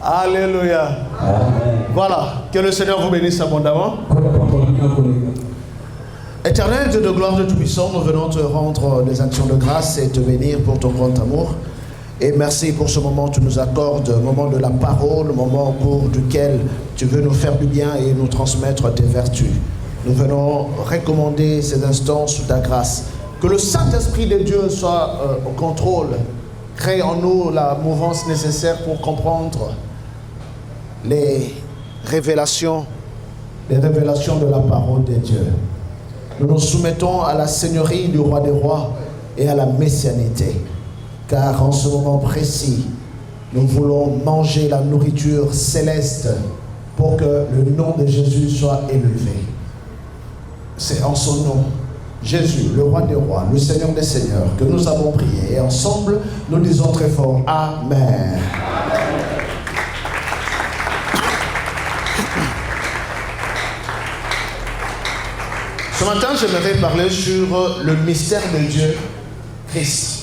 Alléluia. Amen. Voilà, que le Seigneur vous bénisse abondamment. Éternel Dieu de gloire de Tout-Puissant, nous venons te rendre des actions de grâce et te bénir pour ton grand amour. Et merci pour ce moment que tu nous accordes, le moment de la parole, le moment au cours duquel tu veux nous faire du bien et nous transmettre tes vertus. Nous venons recommander ces instants sous ta grâce. Que le Saint-Esprit de Dieu soit au contrôle, crée en nous la mouvance nécessaire pour comprendre les révélations de la parole de Dieu. Nous nous soumettons à la seigneurie du roi des rois et à la messianité. Car en ce moment précis, nous voulons manger la nourriture céleste pour que le nom de Jésus soit élevé. C'est en son nom, Jésus, le roi des rois, le Seigneur des seigneurs, que nous avons prié. Et ensemble, nous disons très fort Amen. Ce matin, j'aimerais parler sur le mystère de Dieu, Christ.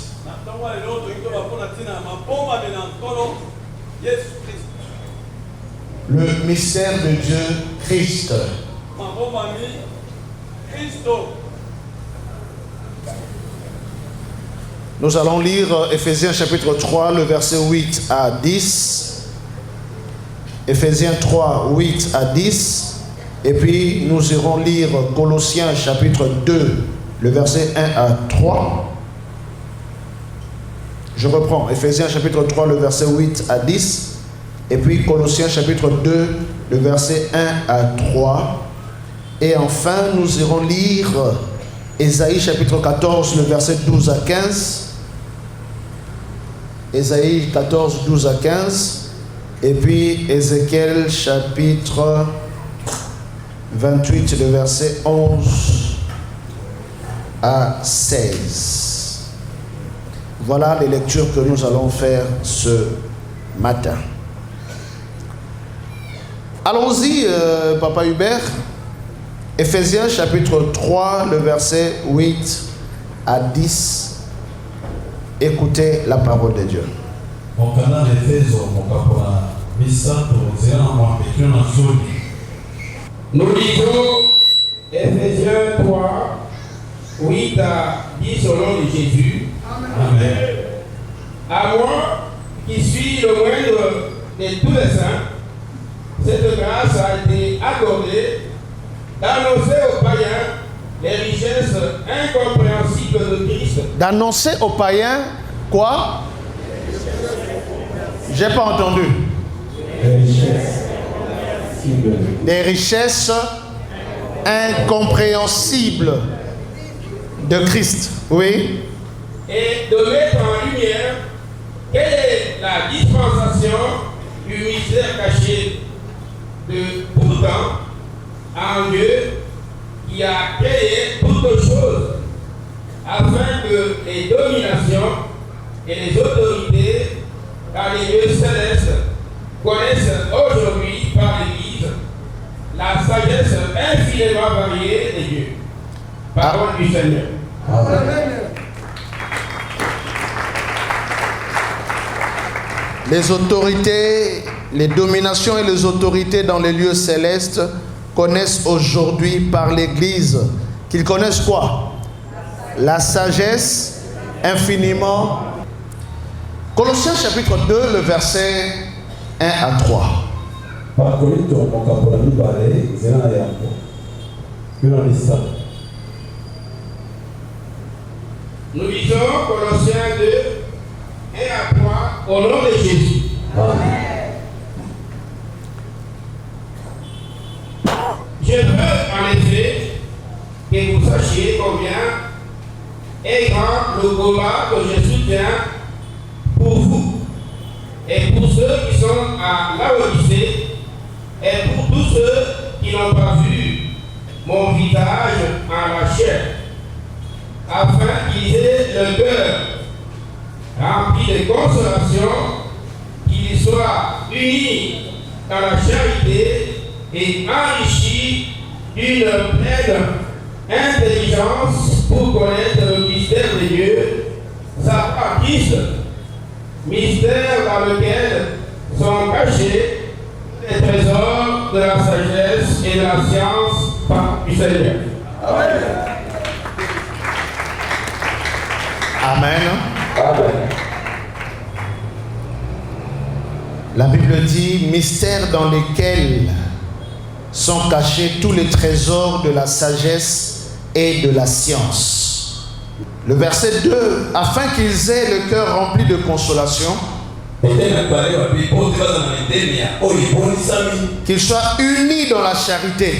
Le mystère de Dieu, Christ. Nous allons lire Ephésiens chapitre 3, le verset 8 à 10. Ephésiens 3, 8 à 10. Et puis nous irons lire Colossiens chapitre 2, le verset 1 à 3. Je reprends, Ephésiens chapitre 3, le verset 8 à 10. Et puis Colossiens chapitre 2, le verset 1 à 3. Et enfin, nous irons lire Ésaïe chapitre 14, le verset 12 à 15. Ésaïe 14, 12 à 15. Et puis Ézéchiel chapitre 28, le verset 11 à 16. Voilà les lectures que nous allons faire ce matin. Allons-y, Papa Hubert. Ephésiens chapitre 3, le verset 8 à 10. Écoutez la parole de Dieu. Nous lisons Ephésiens 3, 8 à 10 au nom de Jésus. Amen. À moi, qui suis le moindre de tous les saints, cette grâce a été accordée d'annoncer aux païens les richesses incompréhensibles de Christ. D'annoncer aux païens quoi? J'ai pas entendu. Des richesses incompréhensibles de Christ. Oui. Et de mettre en lumière quelle est la dispensation du mystère caché de pourtant en Dieu qui a créé toutes choses afin que les dominations et les autorités dans les lieux célestes connaissent aujourd'hui par l'Église la sagesse infiniment variée de Dieu. Parole du Seigneur. Amen. Les autorités, les dominations et les autorités dans les lieux célestes connaissent aujourd'hui par l'Église qu'ils connaissent quoi? La sagesse infiniment. Colossiens chapitre 2, le verset 1 à 3. Nous lisons Colossiens 2, 1 à 3 au nom de Jésus. Amen. Je veux en effet que vous sachiez combien est grand le combat que je soutiens pour vous et pour ceux qui sont à Laodicée et pour tous ceux qui n'ont pas vu mon visage en la chair, afin qu'ils aient le cœur rempli de consolation, qu'ils soient unis dans la charité et enrichis d'une pleine intelligence pour connaître le mystère de Dieu, sa Christ, mystère dans lequel sont cachés les trésors de la sagesse et de la science du Seigneur. Amen. Amen. Amen. La Bible dit, mystères dans lesquels sont cachés tous les trésors de la sagesse et de la science. Le verset 2, afin qu'ils aient le cœur rempli de consolation, qu'ils soient unis dans la charité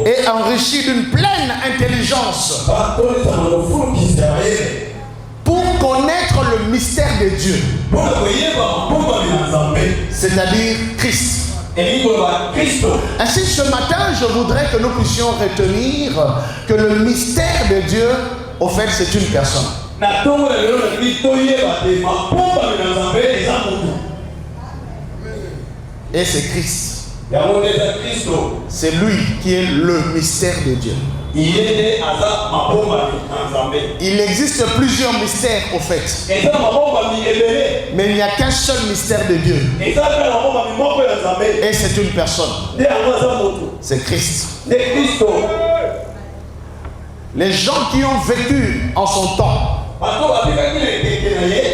et enrichis d'une pleine intelligence pour connaître le mystère de Dieu, c'est-à-dire Christ. Ainsi, ce matin, je voudrais que nous puissions retenir que le mystère de Dieu, au fait, c'est une personne. Et c'est Christ. C'est lui qui est le mystère de Dieu. Il existe plusieurs mystères au fait. Mais il n'y a qu'un seul mystère de Dieu. Et c'est une personne. C'est Christ. Les gens qui ont vécu en son temps,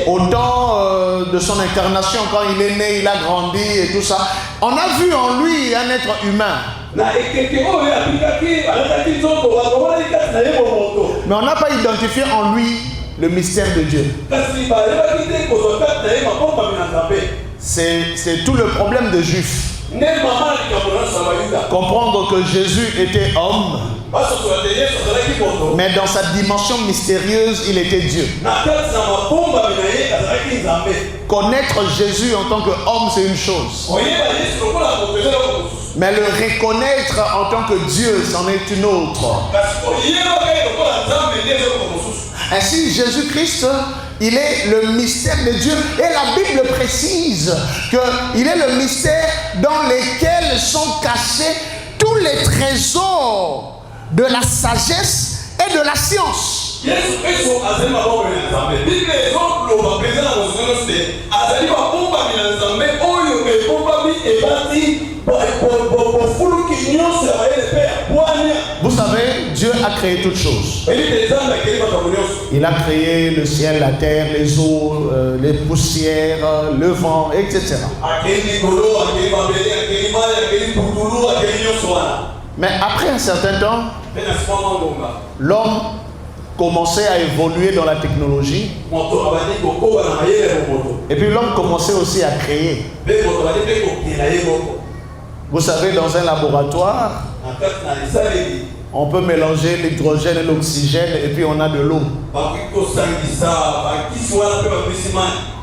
au temps de son incarnation, quand il est né, il a grandi et tout ça, on a vu en lui un être humain. Mais on n'a pas identifié en lui le mystère de Dieu. C'est tout le problème des Juifs. Comprendre que Jésus était homme, mais dans sa dimension mystérieuse, il était Dieu. Connaître Jésus en tant qu'homme, c'est une chose. Mais le reconnaître en tant que Dieu, c'en est une autre. Ainsi, Jésus-Christ, il est le mystère de Dieu. Et la Bible précise qu'il est le mystère dans lequel sont cachés tous les trésors de la sagesse et de la science. Vous savez, Dieu a créé toutes choses. Il a créé le ciel, la terre, les eaux, les poussières, le vent, etc. Mais après un certain temps, l'homme commençait à évoluer dans la technologie. Et puis l'homme commençait aussi à créer. Vous savez, dans un laboratoire, on peut mélanger l'hydrogène et l'oxygène et puis on a de l'eau.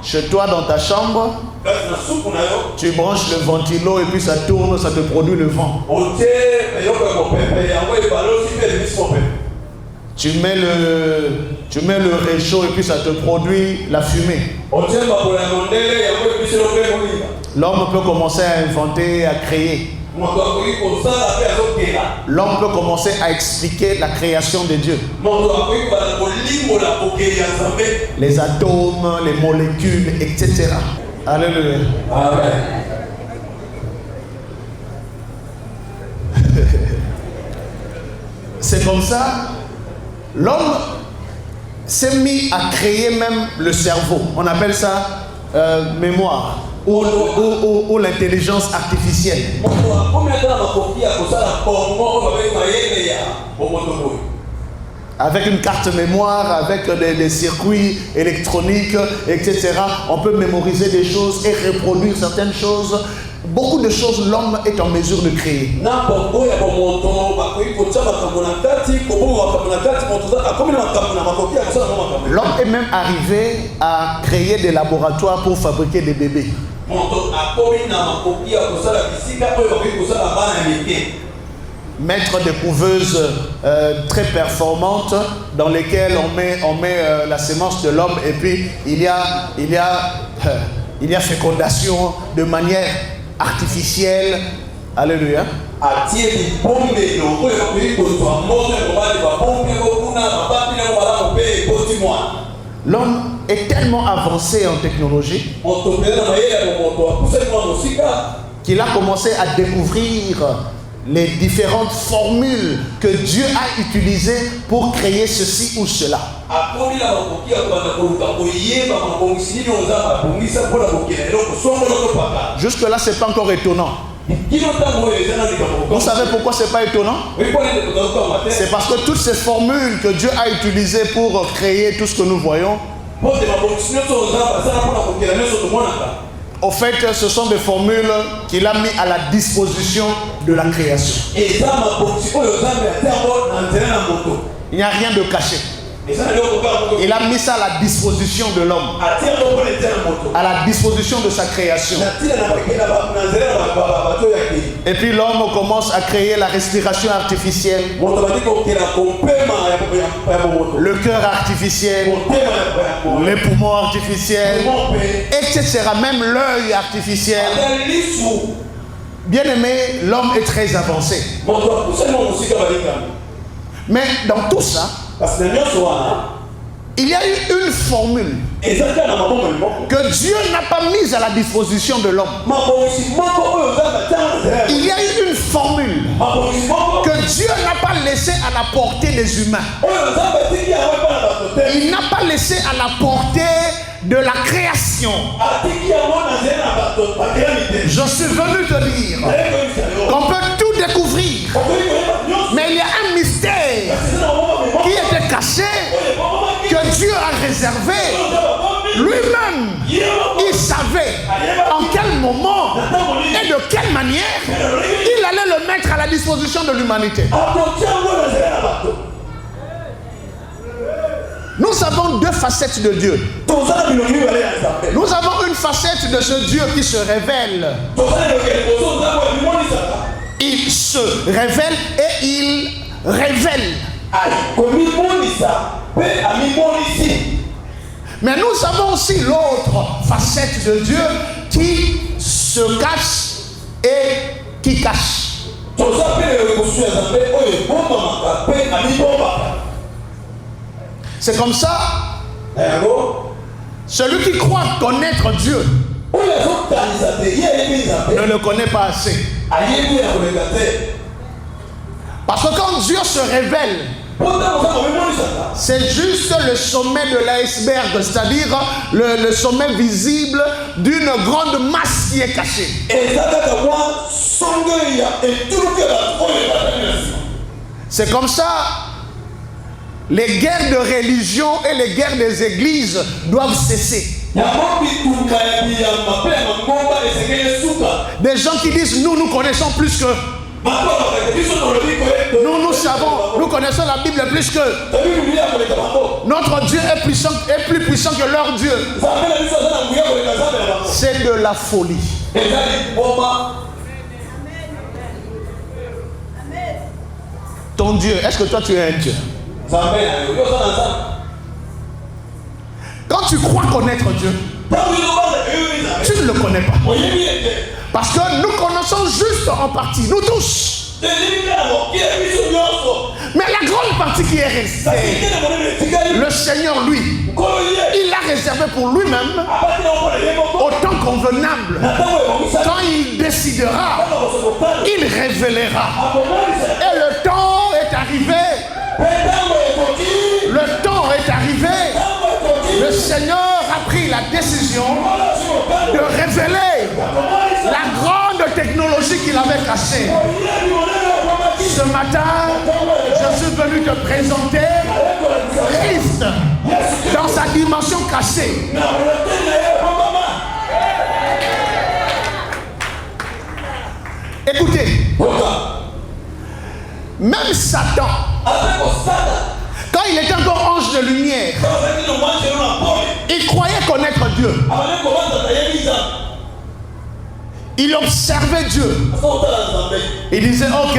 Chez toi, dans ta chambre, tu branches le ventilo et puis ça tourne, ça te produit le vent. Tu mets le réchaud et puis ça te produit la fumée. L'homme peut commencer à inventer, à créer. L'homme peut commencer à expliquer la création de Dieu. Les atomes, les molécules, etc. Alléluia. Amen. C'est comme ça, l'homme s'est mis à créer même le cerveau. On appelle ça mémoire ou l'intelligence artificielle. Avec une carte mémoire, avec des circuits électroniques, etc. On peut mémoriser des choses et reproduire certaines choses. Beaucoup de choses, l'homme est en mesure de créer. L'homme est même arrivé à créer des laboratoires pour fabriquer des bébés. Mettre des couveuses très performantes dans lesquelles on met la sémence de l'homme et puis il y a fécondation de manière artificielle. Alléluia. L'homme est tellement avancé en technologie qu'il a commencé à découvrir les différentes formules que Dieu a utilisées pour créer ceci ou cela. Jusque-là, ce n'est pas encore étonnant. Vous savez pourquoi ce n'est pas étonnant? C'est parce que toutes ces formules que Dieu a utilisées pour créer tout ce que nous voyons, au fait, ce sont des formules qu'il a mis à la disposition de la création. Il n'y a rien de caché. Il a mis ça à la disposition de l'homme, à la disposition de sa création. Et puis l'homme commence à créer la respiration artificielle, le cœur artificiel, les poumons artificiels, etc. Même l'œil artificiel. Bien aimé, l'homme est très avancé. Mais dans tout ça, il y a eu une formule que Dieu n'a pas mise à la disposition de l'homme. Il y a eu une formule que Dieu n'a pas laissée à la portée des humains. Il n'a pas laissé à la portée de la création. Je suis venu te dire qu'on peut tout découvrir, mais il y a un mystère qui était caché, que Dieu a réservé. Lui-même, il savait en quel moment et de quelle manière il allait le mettre à la disposition de l'humanité. Nous avons deux facettes de Dieu. Nous avons une facette de ce Dieu qui se révèle. Il se révèle et il révèle. Mais nous avons aussi l'autre facette de Dieu qui se cache et qui cache. C'est comme ça, celui qui croit connaître Dieu ne le connaît pas assez. Parce que quand Dieu se révèle, c'est juste le sommet de l'iceberg, c'est-à-dire le sommet visible d'une grande masse qui est cachée. C'est comme ça, les guerres de religion et les guerres des églises doivent cesser. Des gens qui disent nous connaissons plus que. Nous savons, nous connaissons la Bible plus que. Notre Dieu est plus puissant que leur Dieu. C'est de la folie. Ton Dieu, est-ce que toi tu es un Dieu? Quand tu crois connaître Dieu, tu ne le connais pas. Parce que nous connaissons juste en partie, nous tous. Mais la grande partie qui est restée, le Seigneur, lui, il l'a réservé pour lui-même au temps convenable. Quand il décidera, il révélera. Et le temps est arrivé. Le temps est arrivé. Le Seigneur a pris la décision de révéler la grande technologie qu'il avait cachée. Ce matin, je suis venu te présenter Christ dans sa dimension cachée. Écoutez, même Satan, quand il était encore ange de lumière, il croyait connaître Dieu. Il observait Dieu. Il disait, ok,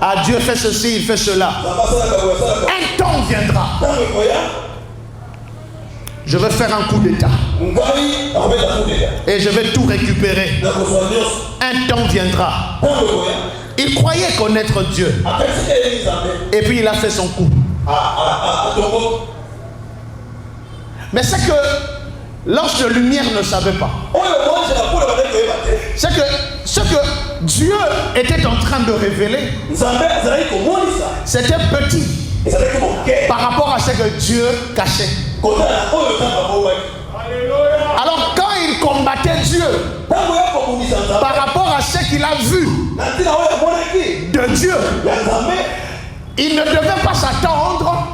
ah, Dieu fait ceci, il fait cela. Un temps viendra. Je vais faire un coup d'état. Et je vais tout récupérer. Un temps viendra. Il croyait connaître Dieu. Et puis il a fait son coup. Mais c'est que l'ange de lumière ne savait pas. C'est que ce que Dieu était en train de révéler, c'était petit par rapport à ce que Dieu cachait. Alors quand il combattait Dieu par rapport à ce qu'il a vu de Dieu, il ne devait pas s'attendre,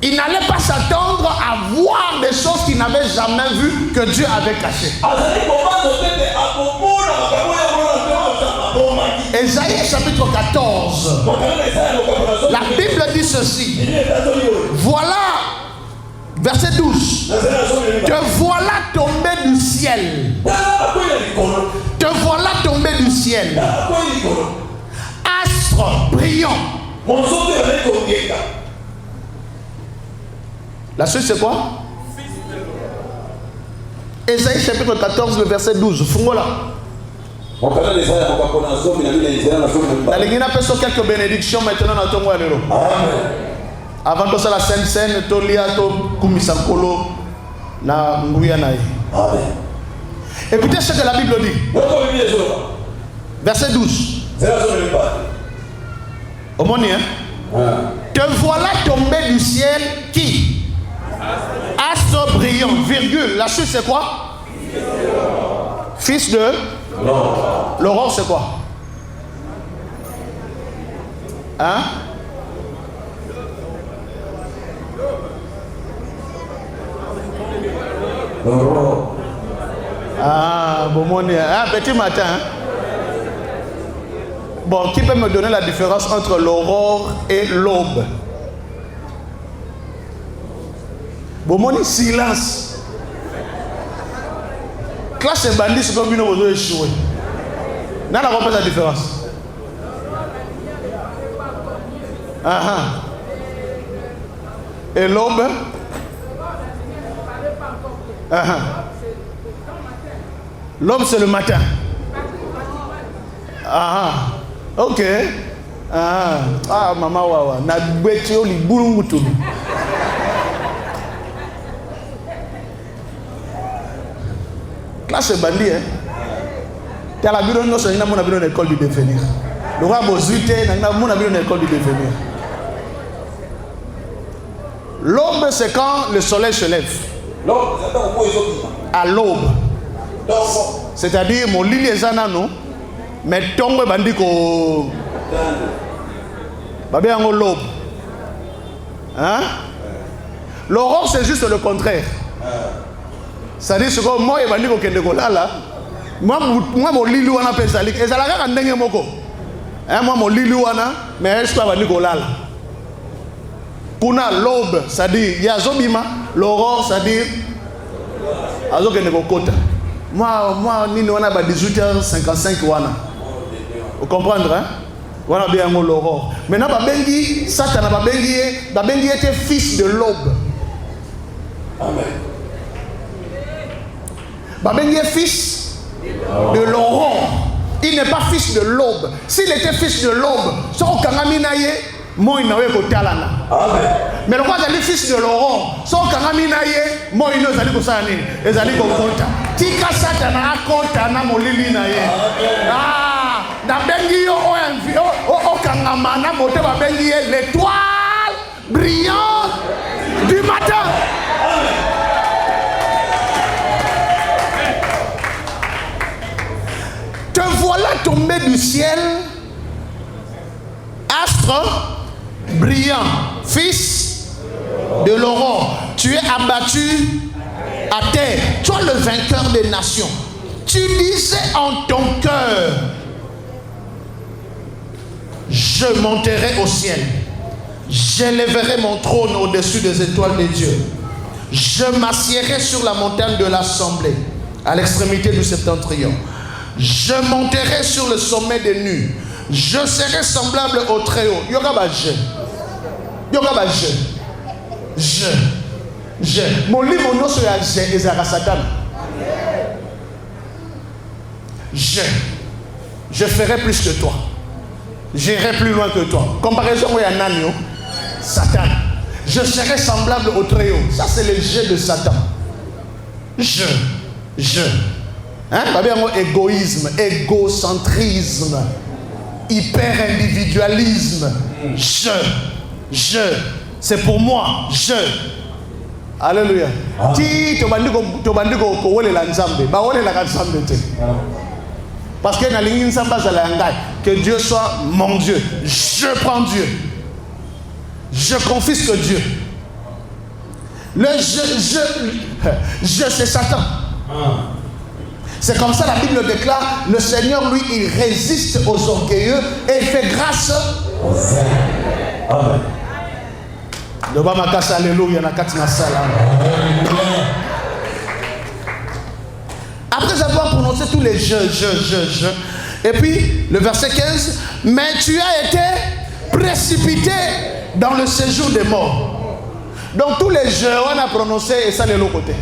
il n'allait pas s'attendre à voir des choses qu'il n'avait jamais vues que Dieu avait cachées. Ésaïe chapitre 14, la Bible dit ceci. Voilà, verset 12. Te voilà tombé du ciel. Te voilà tombé du ciel. Astre brillant. La suite c'est quoi? Ésaïe chapitre 14, le verset 12. Fungola. La Ligue peut sur quelques bénédictions maintenant dans ton roi. Avant que ça la Sainte Seine, Tolia, to Kumisankolo, na Nguyanaï. Écoutez ce que la Bible dit. Verset 12. Au monde, hein? Te voilà tombé du ciel qui? Astre brillant, virgule. La suite c'est quoi? Fils de l'aurore, c'est quoi? Hein? Ah, bon, petit matin. Hein? Bon, qui peut me donner la différence entre l'aurore et l'aube? Bon, silence. Classe et bandit, c'est comme une oiseau échoué. N'a pas la différence. Et l'aube? L'aube, c'est le matin. Ok. Maman, wawa. Na bwetio li bulungutu. Classe bandit, hein. Tu as la bureau, nous sommes dans l'école du devenir. Le roi Bozuité, nous sommes dans l'école du devenir. L'aube, c'est quand le soleil se lève. À l'aube. C'est-à-dire, mon lit est en nous, mais tombe bandit ko. Babé en l'aube. Hein? L'aurore, c'est juste le contraire. C'est-à-dire que moi, je vais dire que là, moi, mon lilou on appelle ça. Et ça la regarde ndenge moko. Moi, mon lilou mais je vais dire que là. Kuna l'aube, c'est-à-dire yazobima, l'aurore, c'est-à-dire azoke nekokota. Moi, nini on a 18h55 wana. Vous comprenez, hein? Voilà bien l'aurore. Maintenant, babengi, Satan babengi était fils de l'aube. Amen. Babengi est fils de l'aurore. Il n'est pas fils de l'aube. S'il était fils de l'aube, son kangaminaye, moi il n'avait pas talana. Mais le roi est fils de l'aurore. Son kangaminaye, moi il n'avait pas talana. Les alliés comptent. Tika Satana compte na molili naye. Na bengi o kangamana mote ba bengi l'étoile brillante du matin. Te voilà tombé du ciel, astre brillant, fils de l'aurore. Tu es abattu à terre. Toi le vainqueur des nations. Tu disais en ton cœur, je monterai au ciel. J'élèverai mon trône au-dessus des étoiles de Dieu. Je m'assiérai sur la montagne de l'assemblée, à l'extrémité du septentrion. Je monterai sur le sommet des nues. Je serai semblable au Très-Haut. Je. Mon livre non sur Ezara Satan. Je ferai plus que toi. J'irai plus loin que toi. Comparaison où il y a Nanio, Satan. je serai semblable au Très-Haut. Ça, c'est le jeu de Satan. Hein? Égoïsme, égocentrisme, hyper-individualisme. C'est pour moi. Alléluia. Parce que Dieu soit mon Dieu. Je prends Dieu. Je confisque Dieu. Le je c'est Satan. C'est comme ça la Bible déclare, le Seigneur, lui, il résiste aux orgueilleux et il fait grâce aux saints. Amen. Après avoir prononcé tous les je. Et puis, le verset 15, mais tu as été précipité dans le séjour des morts. Donc, tous les je, on a prononcé et ça de l'autre côté.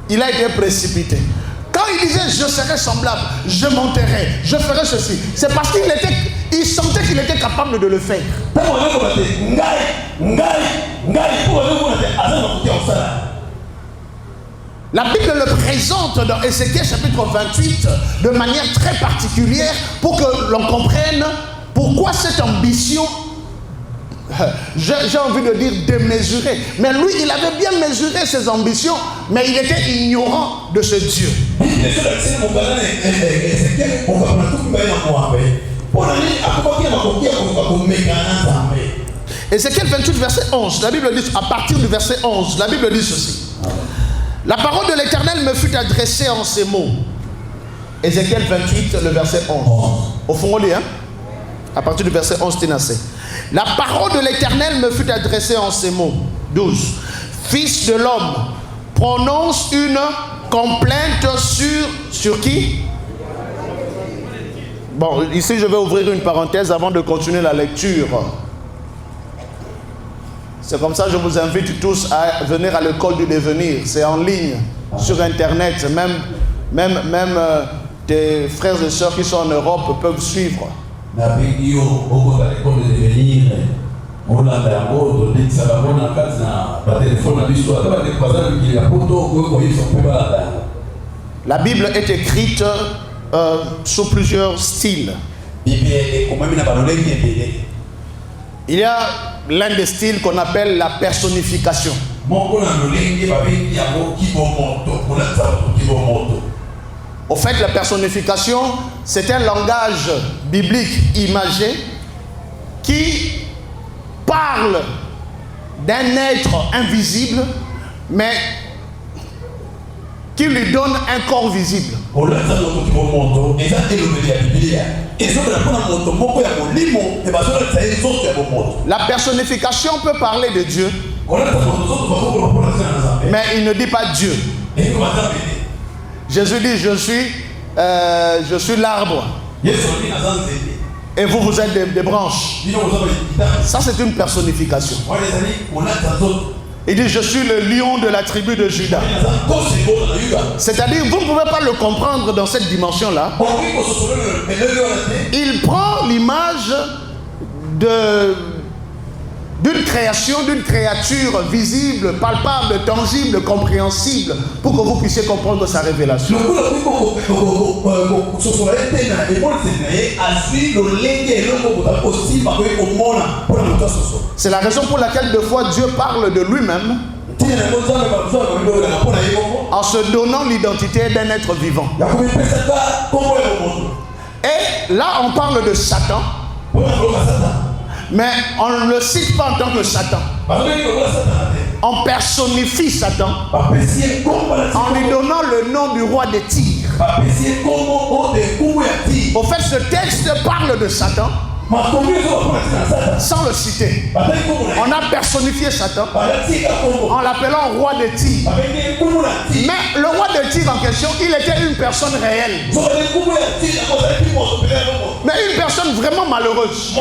Il a été précipité. Quand il disait je serai semblable, je monterai, je ferai ceci, c'est parce qu'il sentait qu'il était capable de le faire. La Bible le présente dans Ézéchiel chapitre 28 de manière très particulière pour que l'on comprenne pourquoi cette ambition, j'ai envie de dire démesurée. Mais lui, il avait bien mesuré ses ambitions, mais il était ignorant de ce Dieu. Ézéchiel 28, verset 11, la Bible dit, à partir du verset 11, la Bible dit ceci. La parole de l'Éternel me fut adressée en ces mots. Ézéchiel 28, le verset 11. Au fond, on lit, hein? À partir du verset 11, Tinassé. La parole de l'Éternel me fut adressée en ces mots. 12. Fils de l'homme, prononce une complainte sur qui? Bon, ici je vais ouvrir une parenthèse avant de continuer la lecture. C'est comme ça que je vous invite tous à venir à l'école du devenir. C'est en ligne, sur Internet. Même tes frères et sœurs qui sont en Europe peuvent suivre. La Bible est écrite sous plusieurs styles. Il y a l'un des styles qu'on appelle la personnification. Au fait, la personnification, c'est un langage biblique imagé qui parle d'un être invisible, mais qui lui donne un corps visible. La personnification peut parler de Dieu, mais il ne dit pas Dieu. Jésus dit je suis l'arbre et vous êtes des branches. Ça, c'est une personnification. Il dit je suis le lion de la tribu de Juda. C'est-à-dire vous ne pouvez pas le comprendre dans cette dimension-là. Il prend l'image d'une création, d'une créature visible, palpable, tangible, compréhensible, pour que vous puissiez comprendre sa révélation. C'est la raison pour laquelle deux fois Dieu parle de lui-même en se donnant l'identité d'un être vivant. Et là on parle de Satan, mais on ne le cite pas en tant que Satan. On personnifie Satan en lui donnant le nom du roi des Tyrs. Au fait, ce texte parle de Satan sans le citer. On a personnifié Satan en l'appelant roi des Tyrs. Mais le roi des Tyrs en question, il était une personne réelle, mais une personne vraiment malheureuse.